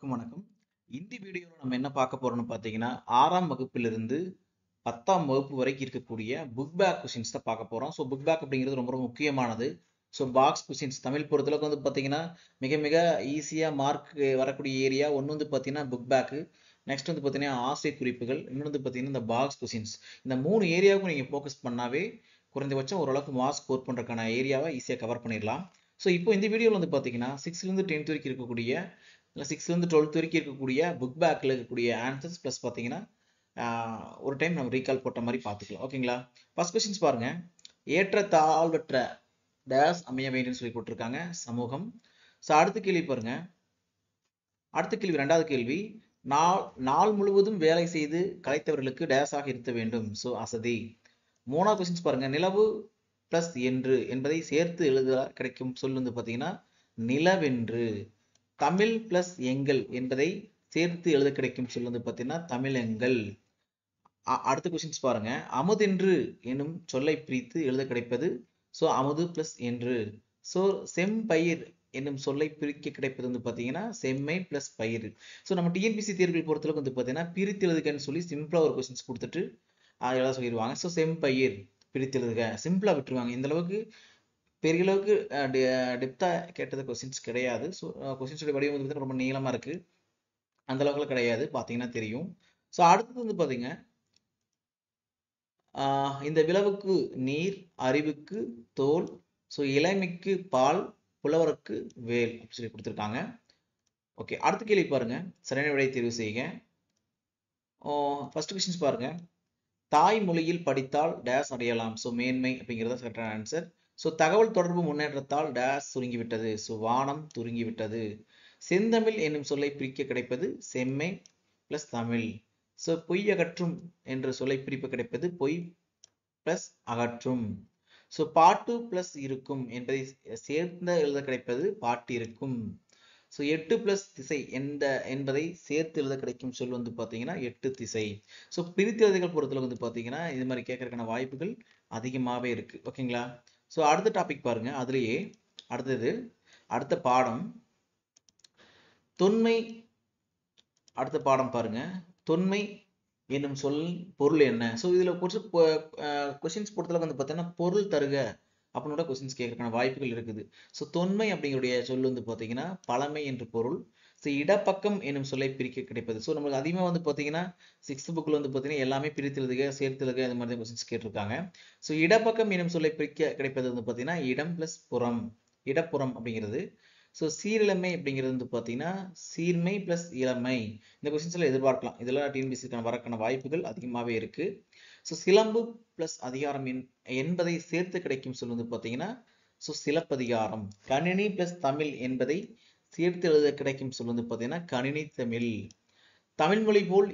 வணக்கம். இந்த வீடியோல நம்ம என்ன பார்க்க போறோம்னு பார்த்தீங்கன்னா, 6ஆம் வகுப்பிலிருந்து 10ஆம் வகுப்பு வரைக்கும் இருக்கக்கூடிய புக் பேக் கொஸ்டின்ஸ் தான் பார்க்க போறோம். ஸோ புக் பேக் அப்படிங்கிறது ரொம்ப ரொம்ப முக்கியமானது. ஸோ பாக்ஸ் கொஸ்டின்ஸ் தமிழ் பொறுத்தளவுக்கு வந்து பார்த்தீங்கன்னா, மிக மிக ஈஸியா மார்க் வரக்கூடிய ஏரியா ஒண்ணு வந்து பார்த்தீங்கன்னா புக் பேக். நெக்ஸ்ட் வந்து பார்த்தீங்கன்னா ஆசிரியர் குறிப்புகள். இன்னொன்று வந்து பார்த்தீங்கன்னா இந்த பாக்ஸ் கொஸ்டின்ஸ். இந்த 3 ஏரியாவுக்கும் நீங்க ஃபோக்கஸ் பண்ணாவே குறைந்தபட்சம் ஓரளவுக்கு மார்க்ஸ் ஸ்கோர் பண்றதுக்கான ஏரியாவை ஈஸியா கவர் பண்ணிடலாம். ஸோ இப்போ இந்த வீடியோல வந்து பார்த்தீங்கன்னா 6ல இருந்து 10th வரைக்கும் இருக்கக்கூடிய இல்லை 6லேருந்து 12th வரைக்கும் இருக்கக்கூடிய புக் பேக்கில் இருக்கக்கூடிய ஆன்சர்ஸ் ப்ளஸ் பார்த்தீங்கன்னா ஒரு டைம் நம்ம ரீகால் போட்ட மாதிரி பார்த்துக்கலாம். ஓகேங்களா? ஃபர்ஸ்ட் கொஸ்டின்ஸ் பாருங்க. ஏற்ற தாழ்வற்ற டேஸ் அமைய வேண்டும் சொல்லி போட்டிருக்காங்க சமூகம். ஸோ அடுத்த கேள்வி பாருங்க. அடுத்த கேள்வி ரெண்டாவது கேள்வி. நாள் முழுவதும் வேலை செய்து கலைத்தவர்களுக்கு டேஸாக இருக்க வேண்டும். ஸோ அசதி. மூணாவது கொஸ்டின்ஸ் பாருங்க. நிலவு பிளஸ் என்று என்பதை சேர்த்து எழுத கிடைக்கும் சொல் வந்து பார்த்தீங்கன்னா நிலவென்று. தமிழ் பிளஸ் எங்கள் என்பதை சேர்த்து எழுத கிடைக்கும் சொல் வந்து பார்த்தீங்கன்னா தமிழெங்கள். அடுத்த கொஸ்டின்ஸ் பாருங்க. அமுதென்று எனும் சொல்லை பிரித்து எழுத கிடைப்பது ஸோ அமுது பிளஸ் என்று. ஸோ செம்பயிர் என்னும் சொல்லை பிரிக்க கிடைப்பது வந்து பார்த்தீங்கன்னா செம்மை பிளஸ் பயிர். ஸோ நம்ம டிஎன்பிசி தேர்வுகள் பொறுத்தளவுக்கு வந்து பார்த்தீங்கன்னா பிரித்து எழுதுகன்னு சொல்லி சிம்பிளா ஒரு கொஸ்டின்ஸ் கொடுத்துட்டு எழுத சொல்லிடுவாங்க. ஸோ செம்பயிர் பிரித்து எழுதுக சிம்பிளா விட்டுருவாங்க. இந்த அளவுக்கு பெரிய அளவுக்கு டெப்தா கேட்டது கொஸ்டின்ஸ் கிடையாது. ஸோ கொஸ்டின்ஸோட வடிவம் வந்து ரொம்ப நீளமா இருக்கு. அந்த அளவுக்குலாம் கிடையாது, பார்த்தீங்கன்னா தெரியும். ஸோ அடுத்தது வந்து பார்த்தீங்க இந்த விளவுக்கு நீர், அறிவுக்கு தோல், ஸோ இளமைக்கு பால், புலவருக்கு வேல் அப்படின்னு சொல்லி கொடுத்துருக்காங்க. ஓகே, அடுத்த கேள்வி பாருங்க. சரியான விடையை தேர்வு செய்யுங்க. ஃபர்ஸ்ட் கொஸ்டின்ஸ் பாருங்க. தாய்மொழியில் படித்தால் டேஸ் அடையலாம். ஸோ மேன்மை அப்படிங்கிறத கரெக்டான ஆன்சர். ஸோ தகவல் தொடர்பு முன்னேற்றத்தால் டேஸ் சுருங்கிவிட்டது. ஸோ வானம் சுருங்கிவிட்டது. செந்தமிழ் என்னும் சொல்லை பிரிக்க கிடைப்பது செம்மை பிளஸ் தமிழ். ஸோ பொய் அகற்றும் என்ற சொல்லை பிரிப்பு கிடைப்பது பொய் பிளஸ் அகற்றும். ஸோ பாட்டு பிளஸ் இருக்கும் என்பதை சேர்ந்த எழுத கிடைப்பது பாட்டு இருக்கும். ஸோ 8 பிளஸ் திசை என்பதை சேர்த்து எழுத கிடைக்கும் சொல் வந்து பார்த்தீங்கன்னா 8 திசை. ஸோ பிரித்து எழுதுகள் பொறுத்தளவு வந்து பார்த்தீங்கன்னா இது மாதிரி கேட்கறதுக்கான வாய்ப்புகள் அதிகமாகவே இருக்கு. ஓகேங்களா? ஸோ அடுத்த டாபிக் பாருங்க. அதுலேயே அடுத்த பாடம் தொன்மை. அடுத்த பாடம் பாருங்க. தொன்மை என்னும் சொல் பொருள் என்ன? ஸோ இதில் கொஸ்டின்ஸ் பொறுத்தளவு வந்து பார்த்தீங்கன்னா பொருள் தருக அப்படின்னோட கொஸ்டின்ஸ் கேட்கறதுக்கான வாய்ப்புகள் இருக்குது. ஸோ தொன்மை அப்படிங்களுடைய சொல் வந்து பார்த்தீங்கன்னா பழமை என்று பொருள். ஸோ இடப்பக்கம் என்னும் சொல்லை பிரிக்க கிடைப்பது. ஸோ நம்மளுக்கு அதிகமாக வந்து பார்த்தீங்கன்னா 6th புக்கில் வந்து பார்த்தீங்கன்னா எல்லாமே பிரித்து எழுதுக சேர்த்து எழுதுக இந்த மாதிரி தான் கொஸ்டின்ஸ் கேட்டிருக்காங்க. ஸோ இடப்பக்கம் என்னும் சொல்லை பிரிக்க கிடைப்பது வந்து பார்த்தீங்கன்னா இடம் பிளஸ் புறம், இடப்புறம் அப்படிங்கிறது. ஸோ சீரிழமை அப்படிங்கிறது வந்து பார்த்தீங்கன்னா சீர்மை பிளஸ் இளமை. இந்த கொஸ்டின்ஸ் எல்லாம் எதிர்பார்க்கலாம். இதெல்லாம் டிஎன்பிசிக்கான வரக்கான வாய்ப்புகள் அதிகமாகவே இருக்கு. ஸோ சிலம்பு பிளஸ் அதிகாரம் என்பதை சேர்த்து கிடைக்கும் சொல் வந்து பார்த்தீங்கன்னா ஸோ சிலப்பதிகாரம். கணினி பிளஸ் தமிழ் என்பதை சேர்த்து எழுத கிடைக்கும் சொல் வந்து பார்த்தீங்கன்னா கணினி தமிழ். தமிழ்மொழி போல்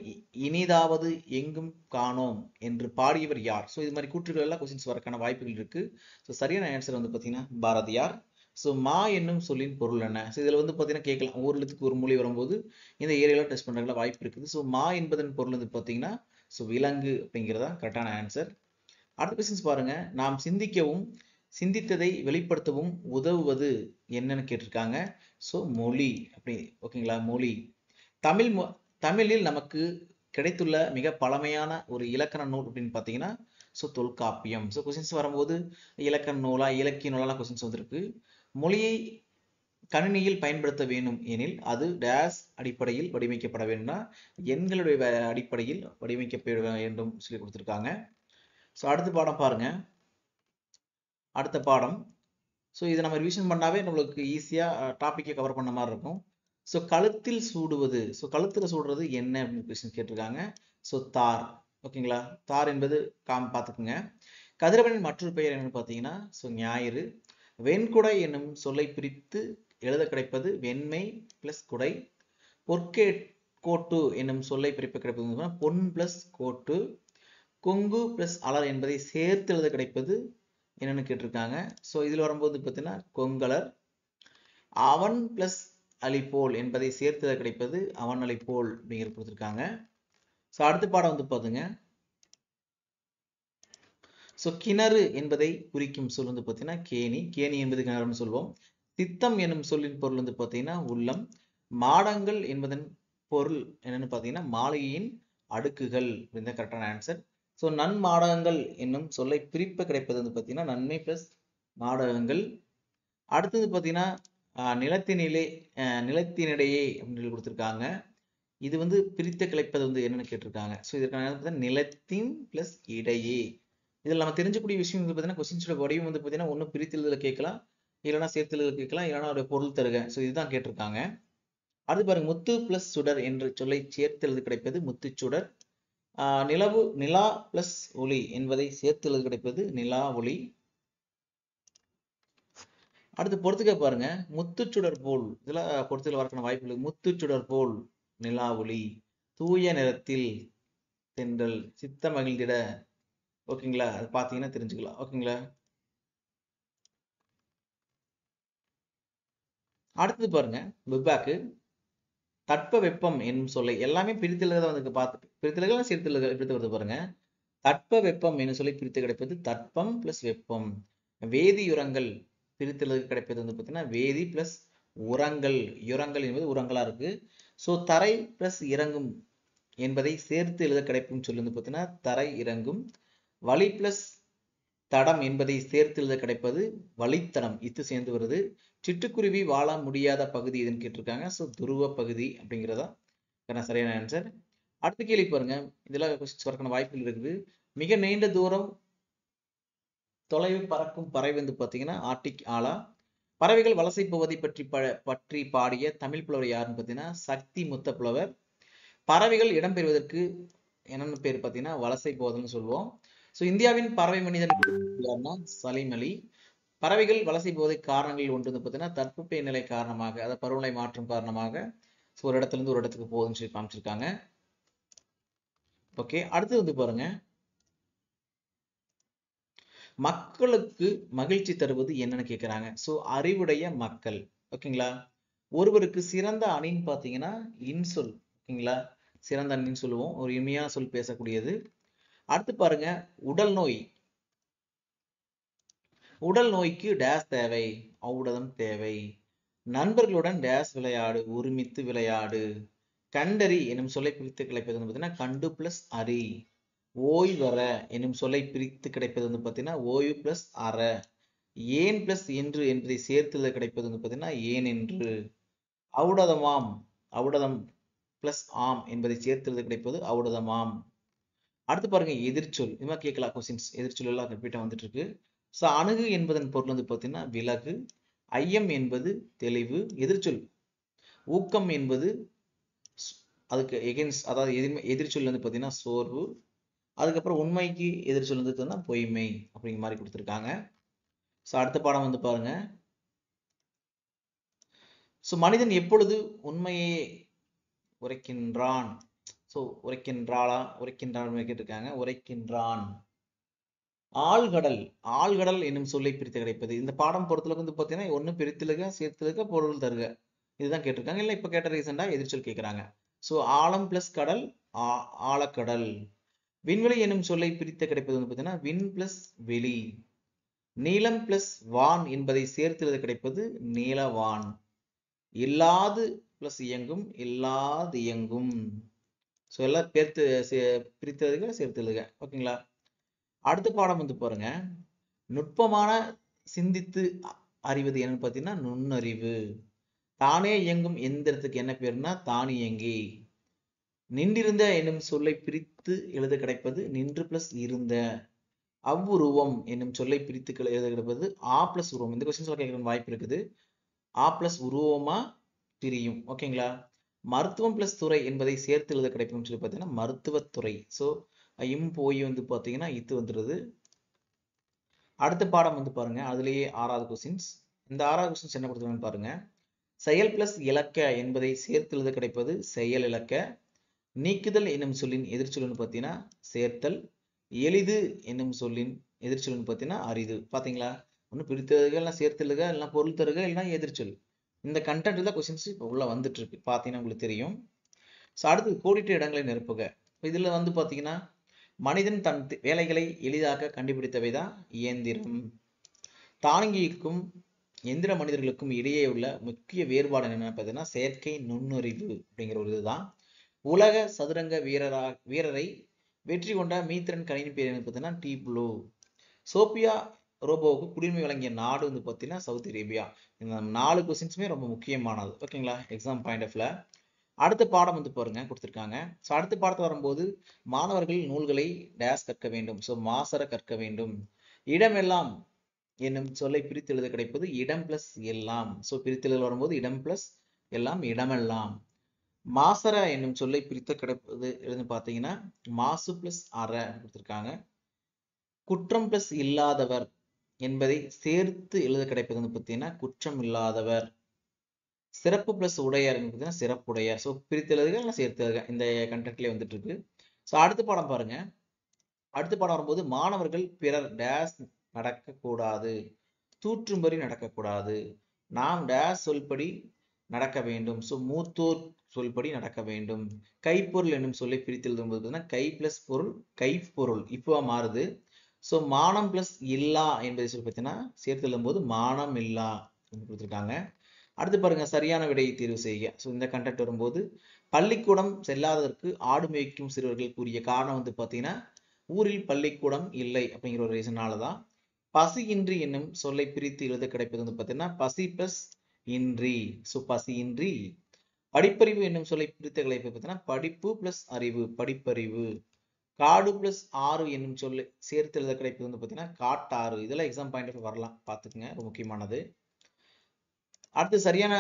இனிதாவது எங்கும் காணோம் என்று பாடியவர் யார்? ஸோ இது மாதிரி கூற்றுகள் எல்லாம் கொஸ்டின்ஸ் வரக்கான வாய்ப்புகள் இருக்கு. ஸோ சரியான ஆன்சர் வந்து பார்த்தீங்கன்னா பாரதியார். ஸோ மா என்னும் சொல்லின் பொருள் என்ன? ஸோ இதில் வந்து பார்த்தீங்கன்னா கேட்கலாம். ஒரு எழுத்துக்கு ஒரு மொழி வரும்போது இந்த ஏரியாவில் டெஸ்ட் பண்ணுறதுல வாய்ப்பு இருக்குது. ஸோ மா என்பதன் பொருள் வந்து பார்த்தீங்கன்னா ஸோ விலங்கு அப்படிங்கிறதா கரெக்டான ஆன்சர். அடுத்த கொஸ்டின்ஸ் பாருங்க. நாம் சிந்திக்கவும் சிந்தித்ததை வெளிப்படுத்தவும் உதவுவது என்னன்னு கேட்டிருக்காங்க. ஸோ மொழி அப்படி. ஓகேங்களா? மொழி. தமிழில் நமக்கு கிடைத்துள்ள மிக பழமையான ஒரு இலக்கண நூல் அப்படின்னு பார்த்தீங்கன்னா ஸோ தொல்காப்பியம். ஸோ கொஸ்டின்ஸ் வரும்போது இலக்கண நூலா இலக்கிய நூலாலாம் கொஸ்டின்ஸ் வந்திருக்கு. மொழியை கணினியில் பயன்படுத்த வேண்டும் எனில் அது டேஸ் அடிப்படையில் வடிவமைக்கப்பட வேண்டும்னா எண்களுடைய அடிப்படையில் வடிவமைக்கப்பட வேண்டும் சொல்லி கொடுத்துருக்காங்க. ஸோ அடுத்த பாடம் பாருங்க. அடுத்த பாடம். ஸோ இதை நம்ம ரிவிஷன் பண்ணாவே நம்மளுக்கு ஈஸியாக டாப்பிக்கை கவர் பண்ண மாதிரி இருக்கும். ஸோ கழுத்தில் சூடுவது. ஸோ கழுத்தில் சூடுறது என்ன அப்படின்னு கொஸ்டின் கேட்டிருக்காங்க. ஸோ தார். ஓகேங்களா? தார் என்பது பார்த்துக்குங்க. கதிரவனின் மற்றொரு பெயர் என்னன்னு பார்த்தீங்கன்னா ஸோ ஞாயிறு. வெண்குடை என்னும் சொல்லை பிரித்து எழுத கிடைப்பது வெண்மை பிளஸ் குடை. கோட்டு என்னும் சொல்லை பிரிப்பு கிடைப்பது பொன் பிளஸ் கோட்டு. கொங்கு பிளஸ் அலர் என்பதை சேர்த்து எழுத கிடைப்பது என்னன்னு கேட்டிருக்காங்க. ஸோ இதில் வரும்போது பார்த்தீங்கன்னா கொங்கலர். அவன் பிளஸ் அலிபோல் என்பதை சேர்த்து கிடைப்பது அவன் அலிபோல் அப்படிங்கிற கொடுத்துருக்காங்க. ஸோ அடுத்த பாடம் வந்து பாத்துங்க. ஸோ கிணறு என்பதை குறிக்கும் சொல் வந்து பார்த்தீங்கன்னா கேணி. கேணி என்பது கிணறுன்னு சொல்லுவோம். சித்தம் என்னும் சொல்லின் பொருள் வந்து பார்த்தீங்கன்னா உள்ளம். மாடங்கள் என்பதன் பொருள் என்னன்னு பார்த்தீங்கன்னா மாளிகையின் அடுக்குகள் இந்த கரெக்டான ஆன்சர். ஸோ நன்மாடகங்கள் என்னும் சொல்லை பிரிப்பு கிடைப்பது வந்து பார்த்தீங்கன்னா நன்மை பிளஸ் மாடகங்கள். அடுத்தது பார்த்தீங்கன்னா நிலத்தினிலே நிலத்தினிடையே அப்படின்னு சொல்லி கொடுத்துருக்காங்க. இது வந்து பிரித்து கிளைப்பது வந்து என்னன்னு கேட்டிருக்காங்க. ஸோ இதற்கான நிலத்தின் பிளஸ் இடையே. இதில் நம்ம தெரிஞ்சக்கூடிய விஷயம் வந்து பார்த்தீங்கன்னா கொஸ்டின்ஸோட வடிவம் வந்து பார்த்தீங்கன்னா ஒன்று பிரித்தெழுதல கேட்கலாம், இல்லைன்னா சேர்த்தெழுதல கேட்கலாம், இல்லைன்னா ஒரு பொருள் தருக. ஸோ இதுதான் கேட்டிருக்காங்க. அடுத்து பாருங்க முத்து பிளஸ் சுடர் என்று சொல்லை சேர்த்தெழுது கிடைப்பது முத்துச்சுடர். நிலவு நிலா பிளஸ் ஒளி என்பதை சேர்த்தெழுது கிடைப்பது நிலா ஒளி. அடுத்து பொறுத்துக்க பாருங்க முத்துச்சுடர் போல், இதெல்லாம் பொறுத்துல வரக்கான வாய்ப்பு இல்லை. முத்துச்சுடர் போல் நிலா ஒளி, தூய நிறத்தில் தென்றல், சித்த மகிழ்ந்திட. ஓகேங்களா, அது பார்த்தீங்கன்னா தெரிஞ்சுக்கலாம். ஓகேங்களா. அடுத்தது பாருங்க புக்பேக்கு தட்ப வெப்பம் என்னும் சொல்லை எல்லாமே பிரித்தெழுத வந்து பார்த்து பிரித்தெழுதல் சேர்த்தெழுதல் பிரித்து வருது பாருங்க. தட்ப வெப்பம் என்னும் சொல்லி பிரித்து கிடைப்பது தட்பம் பிளஸ் வெப்பம். வேதி உரங்கள் பிரித்தெழுது கிடைப்பது வந்து பார்த்தீங்கன்னா வேதி பிளஸ் உரங்கள். உரங்கள் என்பது உரங்களா இருக்கு. ஸோ தரை பிளஸ் இறங்கும் என்பதை சேர்த்து எழுத கிடைக்கும் சொல்லி வந்து பார்த்தீங்கன்னா தரை இறங்கும். வழி பிளஸ் தடம் என்பதை சேர்த்து எழுத கிடைப்பது வழித்தடம். இது சேர்ந்து வருது. சிட்டுக்குருவி வாழ முடியாத பகுதி எதுன்னு கேட்டிருக்காங்க. ஸோ துருவ பகுதி அப்படிங்கிறதா சரியான ஆன்சர். அடுத்த கேள்வி பாருங்க, இதெல்லாம் கொஸ்டின்ஸ் வரக்கான வாய்ப்புகள் இருக்குது. மிக நீண்ட தூரம் தொலைவு பறக்கும் பறவை வந்து பார்த்தீங்கன்னா ஆர்டிக் ஆலா. பறவைகள் வலசை போவதை பற்றி பாடிய தமிழ் புலவர் யாருன்னு பார்த்தீங்கன்னா சக்தி முத்த புலவர். பறவைகள் இடம்பெறுவதற்கு என்னென்ன பேர் பார்த்தீங்கன்னா வலசை போவதுன்னு சொல்லுவோம். ஸோ இந்தியாவின் பறவை மனிதன் யாருன்னா சலீம் அலி. பறவைகள் வலசை போவதை காரணங்கள் ஒன்று வந்து பார்த்தீங்கன்னா தட்பவெப்ப நிலை காரணமாக, அதாவது பருவநிலை மாற்றம் காரணமாக ஒரு இடத்துல இருந்து ஒரு இடத்துக்கு போகுதுன்னு சொல்லி காமிச்சிருக்காங்க. ஓகே, அடுத்து வந்து பாருங்க மக்களுக்கு மகிழ்ச்சி தருவது என்னன்னு கேட்கிறாங்க. ஸோ அறிவுடைய மக்கள். ஓகேங்களா. ஒருவருக்கு சிறந்த அணின்னு பார்த்தீங்கன்னா இன்சொல். ஓகேங்களா, சிறந்த அணின்னு சொல்லுவோம், ஒரு இனிமையான சொல் பேசக்கூடியது. அடுத்து பாருங்க உடல் நோய். உடல் நோய்க்கு டேஸ் தேவை, ஔடதம் தேவை. நண்பர்களுடன் டேஸ் விளையாடு, ஒருமித்து விளையாடு. கண்டறி எனும் சொல்லை பிரித்து கிடைப்பது வந்து பார்த்தீங்கன்னா கண்டு பிளஸ் அறி. ஓய்வற எனும் சொல்லை பிரித்து கிடைப்பது வந்து பார்த்தீங்கன்னா ஓய்வு பிளஸ் அற. ஏன் பிளஸ் என்று என்பதை சேர்த்து கிடைப்பது வந்து பார்த்தீங்கன்னா ஏன் என்று. ஔடதமாம், ஔடதம் பிளஸ் ஆம் என்பதை சேர்த்து கிடைப்பது ஔடதமாம். அடுத்து பாருங்க எதிர்ச்சொல். இது மாதிரி கேட்கலாம் கொஸ்டின்ஸ். எதிர்ச்சொல் எல்லாம் ரிப்பீட்டா வந்துட்டு இருக்கு. ஸோ அணுகு என்பதன் பொருள் வந்து பார்த்தீங்கன்னா விலகு. ஐயம் என்பது தெளிவு. எதிர்ச்சொல் ஊக்கம் என்பது அதுக்கு எகென்ஸ்ட், அதாவது எதிர்ச்சொல் வந்து பார்த்தீங்கன்னா சோர்வு. அதுக்கப்புறம் உண்மைக்கு எதிர்ச்சொல் வந்து பார்த்தீங்கன்னா பொய்மை அப்படிங்கிற மாதிரி கொடுத்துருக்காங்க. ஸோ அடுத்த பாடம் வந்து பாருங்க. ஸோ மனிதன் எப்பொழுது உண்மையை உரைக்கின்றான். ஸோ உரைக்கின்றாளா உரைக்கின்றான் கேட்டிருக்காங்க. உரைக்கின்றான். ஆழ்கடல், ஆழ்கடல் என்னும் சொல்லை பிரித்து கிடைப்பது. இந்த பாடம் பொறுத்தளவுக்கு வந்து பார்த்தீங்கன்னா ஒன்று பிரித்தெழுக, சேர்த்தெழுக, பொருள் தருக, இதுதான் கேட்டிருக்காங்க. இல்லை இப்போ கேட்ட ரீசெண்டா எதிர்ச்சொல் கேட்குறாங்க. ஸோ ஆழம் பிளஸ் கடல் ஆழக்கடல். விண்வெளி என்னும் சொல்லை பிரித்து கிடைப்பது வந்து பார்த்தீங்கன்னா விண் பிளஸ் வெளி. நீளம் பிளஸ் வான் என்பதை சேர்த்து எழுத கிடைப்பது நீலவான். இல்லாது பிளஸ் இயங்கும், இல்லாது இயங்கும். ஸோ எல்லாம் பிரித்தெழுதுக சேர்த்தெழுதுக. ஓகேங்களா. அடுத்த பாடம் வந்து பாருங்க நுட்பமான சிந்தித்து அறிவது என்னன்னு பார்த்தீங்கன்னா நுண்ணறிவு. தானே இயங்கும் எந்திரத்துக்கு என்ன பேருன்னா தானியங்கி. நின்றிருந்த என்னும் சொல்லை பிரித்து எழுத கிடைப்பது நின்று பிளஸ் இருந்த. அவ்வுருவம் என்னும் சொல்லை பிரித்து எழுத கிடைப்பது ஆ பிளஸ் உருவம். இந்த கொஸ்டின்ஸ்ல கேட்கற வாய்ப்பு இருக்குது. ஆ பிளஸ் உருவமா பிரியும். ஓகேங்களா. மருத்துவம் பிளஸ் துறை என்பதை சேர்த்து எழுத கிடைக்கும் சொல்லி பார்த்தீங்கன்னா மருத்துவத்துறை. ஸோ இம் போய் வந்து பார்த்தீங்கன்னா இது வந்துடுது. அடுத்த பாடம் வந்து பாருங்க, அதுலேயே 6வது கொஸ்டின்ஸ். இந்த 6வது கொஸ்டின்ஸ் என்ன கொடுத்துருக்காங்கன்னு பாருங்க. செயல் பிளஸ் இலக்க என்பதை சேர்த்து எழுத கிடைப்பது செயல் இலக்க. நீக்குதல் என்னும் சொல்லின் எதிர்ச்சொல்னு பார்த்தீங்கன்னா சேர்த்தல். எளிது என்னும் சொல்லின் எதிர்ச்சொல்னு பார்த்தீங்கன்னா அரிது. பார்த்தீங்களா, ஒன்று பிரித்தெழுதுக, இல்லைனா சேர்த்தெழுதுக, இல்லைனா பொருள் தருக, இல்லைனா எதிர்ச்சொல். இந்த கண்டென்ட் தான் கொஸ்டின்ஸ் இப்போ உள்ள வந்துட்டு இருக்கு. பார்த்தீங்கன்னா உங்களுக்கு தெரியும். ஸோ அடுத்து கோடிட்ட இடங்களை நிரப்புக. இதில் வந்து பார்த்தீங்கன்னா மனிதன் தன் வேலைகளை எளிதாக கண்டுபிடித்தவை தான் இயந்திரம். தானியங்கிக்கும் எந்திர மனிதர்களுக்கும் இடையே உள்ள முக்கிய வேறுபாடு என்னன்னு பார்த்தீங்கன்னா செயற்கை நுண்ணறிவு அப்படிங்கிற ஒரு இதுதான். உலக சதுரங்க வீரரை வெற்றி கொண்ட மீத்திரன் கணினி பேர் என்ன பார்த்தீங்கன்னா டீப் ப்ளூ. சோபியா ரோபோவுக்கு குடியுரிமை வழங்கிய நாடு வந்து பார்த்தீங்கன்னா சவுதி அரேபியா. இந்த 4 கொஸ்டின்ஸுமே ரொம்ப முக்கியமானது. ஓகேங்களா, எக்ஸாம் பாயிண்ட் ஆஃப்ல. அடுத்த பாடம் வந்து பாருங்க கொடுத்துருக்காங்க. ஸோ அடுத்த பாடத்தில் வரும்போது மாணவர்கள் நூல்களை டேஸ் கற்க வேண்டும். ஸோ மாசர கற்க வேண்டும். இடமெல்லாம் என்னும் சொல்லை பிரித்து எழுத கிடைப்பது இடம் பிளஸ் எல்லாம். ஸோ பிரித்து எழுத வரும்போது இடம் பிளஸ் எல்லாம் இடமெல்லாம். மாசர என்னும் சொல்லை பிரித்து கிடைப்பது எழுது பார்த்தீங்கன்னா மாசு பிளஸ் அற கொடுத்துருக்காங்க. குற்றம் பிளஸ் இல்லாதவர் என்பதை சேர்த்து எழுத கிடைப்பது வந்து பார்த்தீங்கன்னா குற்றம் இல்லாதவர். சிறப்பு பிளஸ் உடையார் பார்த்தீங்கன்னா சிறப்புடையார். ஸோ பிரித்து எழுதுக இல்லை சேர்த்து எழுதுக இந்த கண்டென்ட்லேயே வந்துட்டு இருக்கு. ஸோ அடுத்த பாடம் பாருங்க. அடுத்த பாடம் வரும்போது மாணவர்கள் பிறர் டேஸ் நடக்கக்கூடாது, தூற்றும்படி நடக்கக்கூடாது, நாம் டேஸ் சொல்படி நடக்க வேண்டும். ஸோ மூத்தோர் சொல்படி நடக்க வேண்டும். கைப்பொருள் என்னும் சொல்லி பிரித்து எழுதும்போது பார்த்தீங்கன்னா கை பிளஸ் பொருள் கைப்பொருள் இப்போ மாறுது. ஸோ மானம் பிளஸ் இல்லா என்பதை சொல்லி பார்த்தீங்கன்னா சேர்த்து எழுதும்போது மானம் இல்லா கொடுத்துருக்காங்க. அடுத்து பாருங்க சரியான விடையை தேர்வு செய்க. ஸோ இந்த கண்டென்ட் வரும்போது பள்ளிக்கூடம் செல்லாததற்கு ஆடு மேய்க்கும் சிறுவர்கள் கூறிய காரணம் வந்து பார்த்தீங்கன்னா ஊரில் பள்ளிக்கூடம் இல்லை அப்படிங்கிற ஒரு ரீசனால தான். பசி இன்றி என்னும் சொல்லை பிரித்து எழுத கிடைப்பது வந்து பார்த்தீங்கன்னா பசி பிளஸ் இன்றி. ஸோ பசி இன்றி. படிப்பறிவு என்னும் சொல்லை பிரித்து கிடைப்பது பார்த்தீங்கன்னா படிப்பு பிளஸ் அறிவு படிப்பறிவு. காடு பிளஸ் ஆறு என்னும் சொல்லி சேர்த்து எழுத கிடைப்பது வந்து பார்த்தீங்கன்னா காட்டாறு. இதெல்லாம் எக்ஸாம் பாயிண்ட் ஆஃப் வரலாம், பார்த்துக்குங்க, ரொம்ப முக்கியமானது. அடுத்து சரியான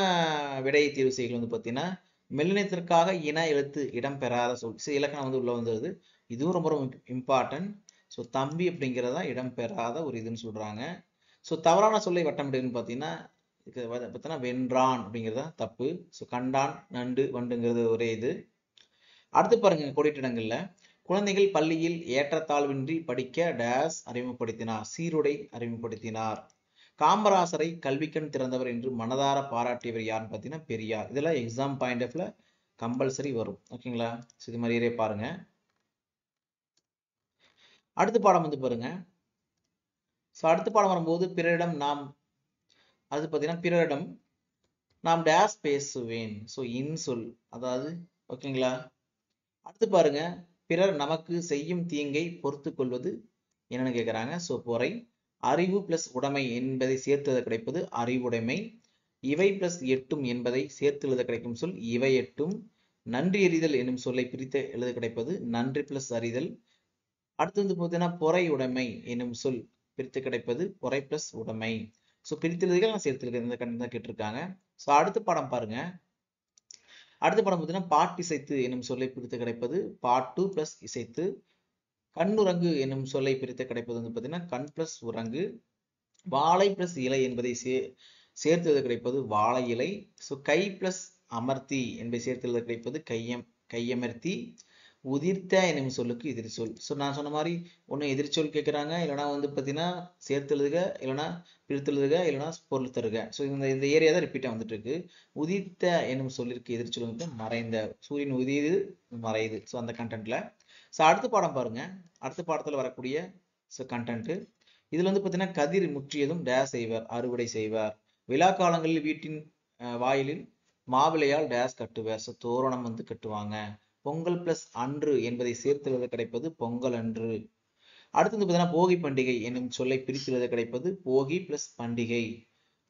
விடையை தேர்வு செய்கள் வந்து பார்த்தீங்கன்னா மெல்லினத்திற்காக இன எழுத்து இடம்பெறாத சொல். இலக்கணம் வந்து உள்ள வந்துடுது. இதுவும் ரொம்ப ரொம்ப இம்பார்ட்டன்ட். ஸோ தம்பி அப்படிங்கிறதா இடம்பெறாத ஒரு இதுன்னு சொல்றாங்க. ஸோ தவறான சொல்லை வட்டமிடுன்னு பார்த்தீங்கன்னா பார்த்தீங்கன்னா வென்றான் அப்படிங்கிறதா தப்பு. ஸோ கண்டான் நண்டு வண்டுங்கிறது ஒரே இது. அடுத்து பாருங்க கோடிட்டிடங்கள்ல குழந்தைகள் பள்ளியில் ஏற்றத்தாழ்வின்றி படிக்க டேஸ் அறிமுகப்படுத்தினார், சீருடை அறிமுகப்படுத்தினார். காமராசரை கல்விக்கண் திறந்தவர் என்று மனதார பாராட்டியவர் யாருன்னு பார்த்தீங்கன்னா பெரியார். இதெல்லாம் எக்ஸாம் பாயிண்ட் ஆஃப்ல கம்பல்சரி வரும். ஓகேங்களா, இது மாதிரியே பாருங்க. அடுத்த பாடம் வந்து பாருங்க. ஸோ அடுத்த பாடம் வரும்போது பிறரிடம் நாம் அது பார்த்தீங்கன்னா பிறரிடம் நாம் டேஸ் பேசுவேன். ஸோ இன்சொல் அதாவது ஓகேங்களா. அடுத்து பாருங்க பிறர் நமக்கு செய்யும் தீங்கை பொறுத்து கொள்வது என்னன்னு கேட்குறாங்க. ஸோ பொறை. அறிவு பிளஸ் உடைமை என்பதை சேர்த்து எழுத கிடைப்பது அறிவுடைமை. இவை பிளஸ் எட்டும் என்பதை சேர்த்து எழுத கிடைக்கும் சொல் இவை எட்டும். நன்றி எறிதல் என்னும் சொல்லை பிரித்து எழுத கிடைப்பது நன்றி பிளஸ் அறிதல். அடுத்து வந்து பார்த்தீங்கன்னா பொறை உடைமை என்னும் சொல் பிரித்து கிடைப்பது பொறை பிளஸ் உடைமை. ஸோ பிரித்து எழுதுகள் நான் சேர்த்து எழுத இந்த கண்டு தான் கேட்டிருக்காங்க. ஸோ அடுத்த பாடம் பாருங்க. அடுத்த பாடம் பார்த்தீங்கன்னா பாட்டு இசைத்து என்னும் சொல்லை பிரித்து கிடைப்பது பாட்டு பிளஸ் இசைத்து. கண்ணுரங்கு என்னும் சொல்லை பிரித்து கிடைப்பது வந்து பார்த்தீங்கன்னா கண் பிளஸ் உரங்கு. வாழை பிளஸ் இலை என்பதை சேர்த்து எழுத கிடைப்பது வாழை இலை. ஸோ கை பிளஸ் அமர்த்தி என்பதை சேர்த்து எழுத கிடைப்பது கையமர்த்தி. உதிர்த்த என்னும் சொல்லுக்கு எதிர்ச்சொல். ஸோ நான் சொன்ன மாதிரி ஒன்று எதிர்ச்சொல் கேட்குறாங்க, இல்லைனா வந்து பார்த்தீங்கன்னா சேர்த்து எழுதுக, இல்லைனா பிரித்து எழுதுக, இல்லைனா பொருள் தருக. ஸோ இந்த ஏரியா தான் ரிப்பீட்டாக வந்துட்டு இருக்கு. உதிர்த்த என்னும் சொல்லிற்கு எதிர்ச்சொல் வந்து மறைந்த. சூரியன் உதியுது மறையுது. ஸோ அந்த கண்டென்ட்ல. ஸோ அடுத்த பாடம் பாருங்க. அடுத்த பாடத்தில் வரக்கூடிய கண்டென்ட் இதுல வந்து பார்த்தீங்கன்னா கதிர் முற்றியதும் டேஸ் செய்வார் அறுவடை செய்வார். விழா காலங்களில் வீட்டின் வாயிலில் மாவிளையால் டேஸ் கட்டுவார். ஸோ தோரணம் வந்து கட்டுவாங்க. பொங்கல் பிளஸ் அன்று என்பதை சேர்த்து எழுத கிடைப்பது பொங்கல் அன்று. அடுத்து வந்து பார்த்தீங்கன்னா போகி பண்டிகை என்னும் சொல்லை பிரித்து எழுத கிடைப்பது போகி பிளஸ் பண்டிகை.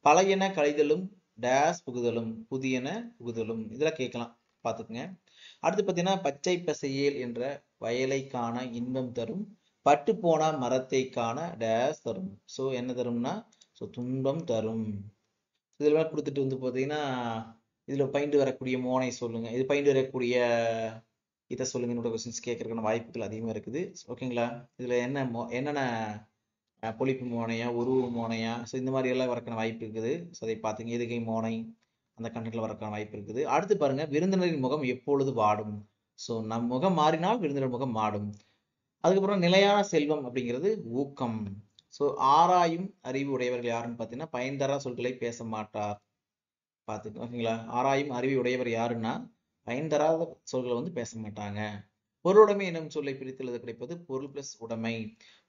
பழையன கழிதலும் டேஸ் புகுதலும் புதியன புகுதலும். இதெல்லாம் கேட்கலாம், பார்த்துக்குங்க. அடுத்து பார்த்தீங்கன்னா பச்சை பசையேல் என்ற வயலை காண இன்பம் தரும் பட்டு போன மரத்தை காண டேஸ் தரும். ஸோ என்ன தரும்னா ஸோ துன்பம் தரும். இதெல்லாம் கொடுத்துட்டு வந்து பார்த்தீங்கன்னா இதில் பயின்று வரக்கூடிய மோனை சொல்லுங்க, இது பயின்று வரக்கூடிய இதை சொல்லுங்க. என்னோட கொஸ்டின்ஸ் கேட்கறதுக்கான வாய்ப்புகள் அதிகமாக இருக்குது. ஓகேங்களா, இதில் என்னென்ன பொழிப்பு மோனையா உருவ மோனையா ஸோ இந்த மாதிரி எல்லாம் வரக்கான வாய்ப்பு இருக்குது. ஸோ அதை பார்த்துங்க. எதுகை மோனை அந்த கண்டென்ட்ல வரக்கான வாய்ப்பு இருக்குது. அடுத்து பாருங்க விருந்தினரின் முகம் எப்பொழுது வாடும். ஸோ நம் முகம் மாறினால் விருந்தினர் முகம் மாடும். அதுக்கப்புறம் நிலையான செல்வம் அப்படிங்கிறது ஊக்கம். ஸோ ஆராயும் அறிவு உடையவர்கள் யாருன்னு பார்த்தீங்கன்னா பயன் தரா சொல்களை பேச மாட்டார். பார்த்துக்க ஓகேங்களா. ஆராயும் அறிவு உடையவர் யாருன்னா பயன் தராத சொல்களை வந்து பேச மாட்டாங்க. பொருளுடைமை என்னும் சொல்லை பிரித்து எழுத கிடைப்பது பொருள் பிளஸ் உடைமை.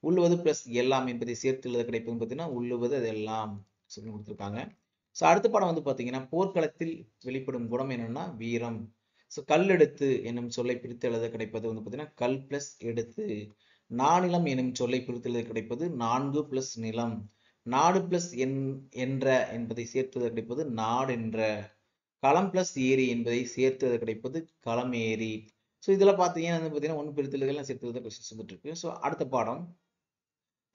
உள்ளுவது பிளஸ் எல்லாம் என்பதை சேர்த்து எழுத கிடைப்பது பார்த்தீங்கன்னா உள்ளுவது அது எல்லாம். சொல்லி கொடுத்துருக்காங்க. ஸோ அடுத்த பாடம் வந்து பார்த்தீங்கன்னா போர்க்களத்தில் வெளிப்படும் குணம் என்னன்னா வீரம். ஸோ கல் எடுத்து என்னும் சொல்லை பிரித்து எழுத கிடைப்பது வந்து பார்த்தீங்கன்னா கல் பிளஸ் எடுத்து. நானிலம் எனும் சொல்லை பிரித்து எழுத கிடைப்பது நான்கு பிளஸ் நிலம். நாடு பிளஸ் என்ற என்பதை சேர்த்து கிடைப்பது நாடென்ற. களம் பிளஸ் ஏரி என்பதை சேர்த்து கிடைப்பது களம் ஏரி. ஸோ இதெல்லாம் பார்த்தீங்கன்னா வந்து பார்த்தீங்கன்னா ஒன்று பிரித்தெழுதல் சேர்த்து எழுத கொஸ்டின்ஸ் வந்துட்டு இருக்கு. ஸோ அடுத்த பாடம்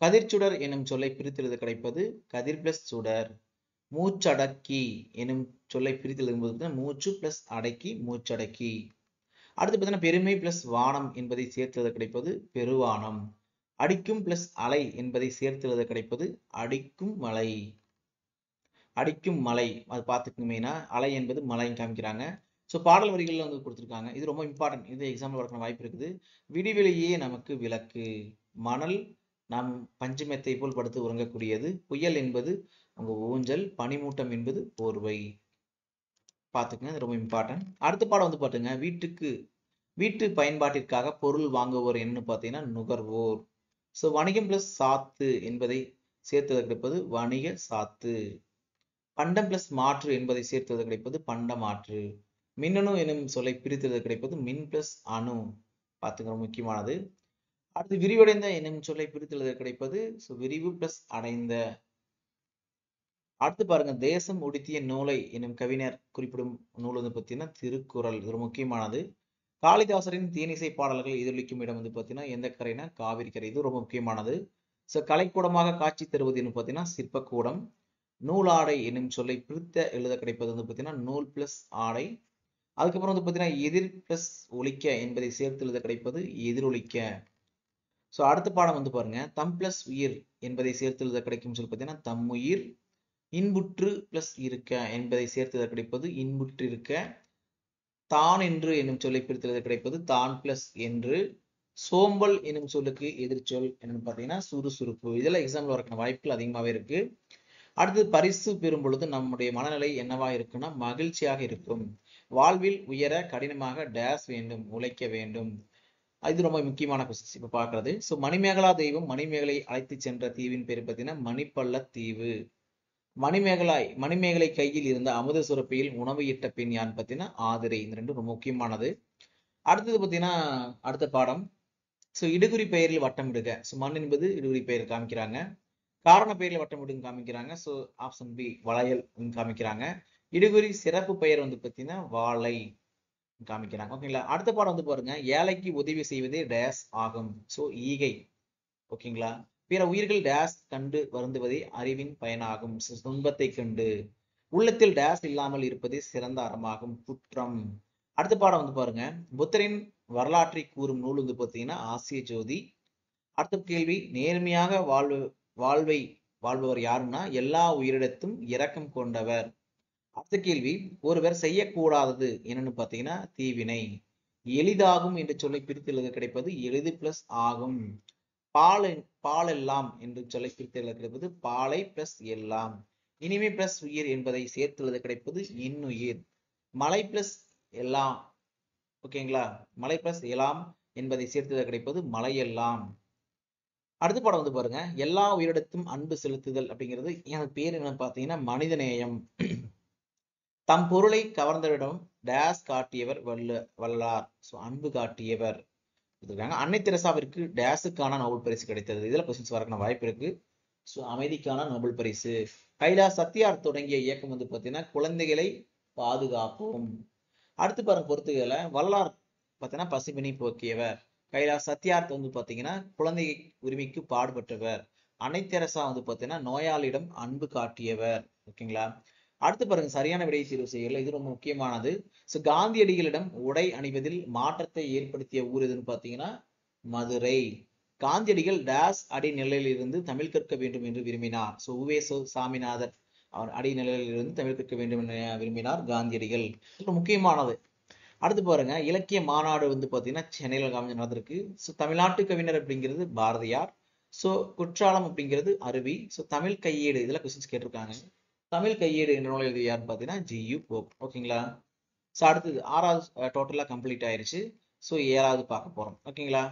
கதிர்ச்சுடர் எனும் சொல்லை பிரித்து எழுத கிடைப்பது கதிர் பிளஸ் சுடர். மூச்சடக்கி எனும் சொல்லை பிரித்து எழுதும்போது மூச்சு பிளஸ் அடக்கி மூச்சடக்கி. அடுத்து பார்த்தீங்கன்னா பெருமை பிளஸ் வானம் என்பதை சேர்த்து எழுத கிடைப்பது பெருவானம். அடிக்கும் பிளஸ் அலை என்பதை சேர்த்து எழுத கிடைப்பது அடிக்கும் மலை. அடிக்கும் மலை அது பார்த்துக்குமேனா அலை என்பது மலைன்னு காமிக்கிறாங்க. ஸோ பாடல் வரிகள்ல வந்து கொடுத்துருக்காங்க. இது ரொம்ப இம்பார்ட்டன்ட். இது எக்ஸாம்பிள் வரக்கூடிய வாய்ப்பு இருக்குது. விடிவெளியே நமக்கு விளக்கு. மணல் நாம் பஞ்சுமெத்தை போல் படுத்து உறங்கக்கூடியது. புயல் என்பது உங்க ஊஞ்சல். பனிமூட்டம் என்பது போர்வை. பார்த்துக்குங்க, இது ரொம்ப இம்பார்ட்டன்ட். அடுத்த பாடம் வந்து பாத்துங்க வீட்டு பயன்பாட்டிற்காக பொருள் வாங்குவோர் என்னன்னு பார்த்தீங்கன்னா நுகர்வோர். ஸோ வணிகம் பிளஸ் சாத்து என்பதை சேர்த்து கிடைப்பது வணிக சாத்து. பண்டம் பிளஸ் மாற்று என்பதை சேர்த்து கிடைப்பது பண்ட மாற்று. மின்னணு எனும் சொல்லை பிரித்து கிடைப்பது மின் பிளஸ் அணு. பார்த்துக்க முக்கியமானது. அடுத்து விரிவடைந்த எனும் சொல்லை பிரித்து கிடைப்பது விரிவு பிளஸ் அடைந்த. அடுத்து பாருங்க தேசம் உடுத்திய நூலை எனும் கவிஞர் குறிப்பிடும் நூல் வந்து பார்த்தீங்கன்னா திருக்குறள். இது முக்கியமானது. காளிதாசரின் தேனிசை பாடல்கள் எதிரொலிக்கும் இடம் வந்து பார்த்தீங்கன்னா எந்த கரைனா காவிரி கரை. இது ரொம்ப முக்கியமானது. கலைக்கூடமாக காட்சி தருவது பார்த்தீங்கன்னா சிற்பக்கூடம். நூலாடை என்னும் சொல்லை பிரித்த எழுத கிடைப்பது வந்து பார்த்தீங்கன்னா நூல் பிளஸ் ஆடை. அதுக்கப்புறம் வந்து பார்த்தீங்கன்னா எதிர் பிளஸ் ஒலிக்க என்பதை சேர்த்து எழுத கிடைப்பது எதிரொலிக்க. ஸோ அடுத்த பாடம் வந்து பாருங்க தம் பிளஸ் உயிர் என்பதை சேர்த்து எழுத கிடைக்கும் சொல்லி பார்த்தீங்கன்னா தம்முயிர். இன்புற்று பிளஸ் இருக்க என்பதை சேர்த்து எழுத கிடைப்பது இன்புற்று இருக்க. தான் என்று என்னும் சொல்லை பிரித்து எழுத கிடைப்பது தான் பிளஸ் என்று. சோம்பல் என்னும் சொல்லுக்கு எதிர்ச்சொல் என்னன்னு பார்த்தீங்கன்னா சுறுசுறுப்பு. இதெல்லாம் எக்ஸாம்பிள் வரக்கூடிய வாய்ப்புகள் அதிகமாகவே இருக்கு. அடுத்து பரிசு பெறும் பொழுது நம்முடைய மனநிலை என்னவா இருக்குன்னா மகிழ்ச்சியாக இருக்கும். வாழ்வில் உயர கடினமாக டேஸ் வேண்டும் உழைக்க வேண்டும். இது ரொம்ப முக்கியமான கொஸ்டின் இப்ப பாக்குறது. மணிமேகலா தெய்வம் மணிமேகலை அழைத்து சென்ற தீவின் பேர் பார்த்தீங்கன்னா மணிப்பள்ள தீவு. மணிமேகலை கையில் இருந்த அமுத சுரப்பியில் உணவு இட்ட பெண் யான்னு பார்த்தீங்கன்னா ஆதிரை. இந்த ரெண்டும் ரொம்ப முக்கியமானது. அடுத்தது பார்த்தீங்கன்னா அடுத்த பாடம் இடுகுறி பெயரில் வட்டமிடுக. மண் என்பது இடுகுறி பெயர் காமிக்கிறாங்க. காரண பெயரில் வட்டமிடுன்னு காமிக்கிறாங்க. ஆப்ஷன் பி வளையல் காமிக்கிறாங்க. இடுகுறி சிறப்பு பெயர் வந்து பார்த்தீங்கன்னா வாழை காமிக்கிறாங்க. ஓகேங்களா. அடுத்த பாடம் வந்து பாருங்க ஏழைக்கு உதவி செய்வதே டேஸ் ஆகும். ஈகை. ஓகேங்களா. பிற உயிர்கள் டேஸ் கண்டு வருந்துவதே அறிவின் பயனாகும். துன்பத்தை கண்டு. உள்ளத்தில் டேஸ் இல்லாமல் இருப்பதே சிறந்த அறமாகும் குற்றம். அடுத்த பாடம் வந்து பாருங்க புத்தரின் வரலாற்றை கூறும் நூல் வந்து பார்த்தீங்கன்னா ஆசிய ஜோதி. அடுத்த கேள்வி நேர்மையாக வாழ்பவர் யாருன்னா எல்லா உயிரிடத்தும் இரக்கம் கொண்டவர். அடுத்த கேள்வி ஒருவர் செய்யக்கூடாதது என்னன்னு பார்த்தீங்கன்னா தீவினை. எளிதாகும் என்று சொல்லை பிரித்து எழுத கிடைப்பது எளிது பிளஸ் ஆகும். பால் எல்லாம் என்று சொல்லை பிரித்து எழுத கிடைப்பது பாலை பிளஸ் எல்லாம். இனிமை பிளஸ் உயிர் என்பதை சேர்த்து எழுத கிடைப்பது இன்னுயிர். மலை பிளஸ் எல்லாம். ஓகேங்களா. மலை பிளஸ் எல்லாம் என்பதை சேர்த்து எழுத கிடைப்பது மலையெல்லாம். அடுத்த பாடம் வந்து பாருங்க எல்லா உயிரிடத்தும் அன்பு செலுத்துதல் அப்படிங்கிறது எனக்கு பேர் என்ன பார்த்தீங்கன்னா மனிதநேயம். தம் பொருளை கவர்ந்தவிடம் டேஸ் காட்டியவர் வல்லார். அன்பு காட்டியவர். அன்னை தெரசாவிற்கு டேஸுக்கான நோபல் பரிசு கிடைத்தது. இதுல கொஸ்டின்ஸ் வரக்கான வாய்ப்பு இருக்கு. அமைதிக்கான நோபல் பரிசு. கைலாஷ் சத்யார் தொடங்கிய இயக்கம் வந்து பார்த்தீங்கன்னா குழந்தைகளை பாதுகாப்போம். அடுத்து பாருங்க பொறுத்துகளை வல்லார் பார்த்தீங்கன்னா பசுபினி போக்கியவர். கைலாஷ் சத்யார்த் வந்து பார்த்தீங்கன்னா குழந்தை உரிமைக்கு பாடுபட்டவர். அன்னை தெரசா வந்து பார்த்தீங்கன்னா நோயாளியிடம் அன்பு காட்டியவர். ஓகேங்களா. அடுத்து பாருங்க சரியான விடையை தேர்வு செய்யல. இது ரொம்ப முக்கியமானது. காந்தியடிகளிடம் உடை அணிவதில் மாற்றத்தை ஏற்படுத்திய ஊர் எதுன்னு பார்த்தீங்கன்னா மதுரை. காந்தியடிகள் டேஸ் அடிநிலையில் இருந்து தமிழ் கற்க வேண்டும் என்று விரும்பினார். உவே சாமிநாதர் அவர் அடிநிலையில் இருந்து தமிழ் கற்க வேண்டும் என விரும்பினார் காந்தியடிகள். முக்கியமானது. அடுத்து பாருங்க இலக்கிய மாநாடு வந்து பார்த்தீங்கன்னா சென்னையில் நடந்திருக்கு. தமிழ்நாட்டு கவிஞர் அப்படிங்கிறது பாரதியார். குற்றாலம் அப்படிங்கிறது அருவி. தமிழ் கையேடு இதுல கொஸ்டின்ஸ் கேட்டிருக்காங்க. தமிழ் கையேடு என்ற நூல் எழுதிய யாருன்னு பார்த்தீங்கன்னா ஜி.யு. போப். ஓகேங்களா. அடுத்தது 6வது டோட்டலா கம்ப்ளீட் ஆயிருச்சு. 7வது பார்க்க போறோம். ஓகேங்களா.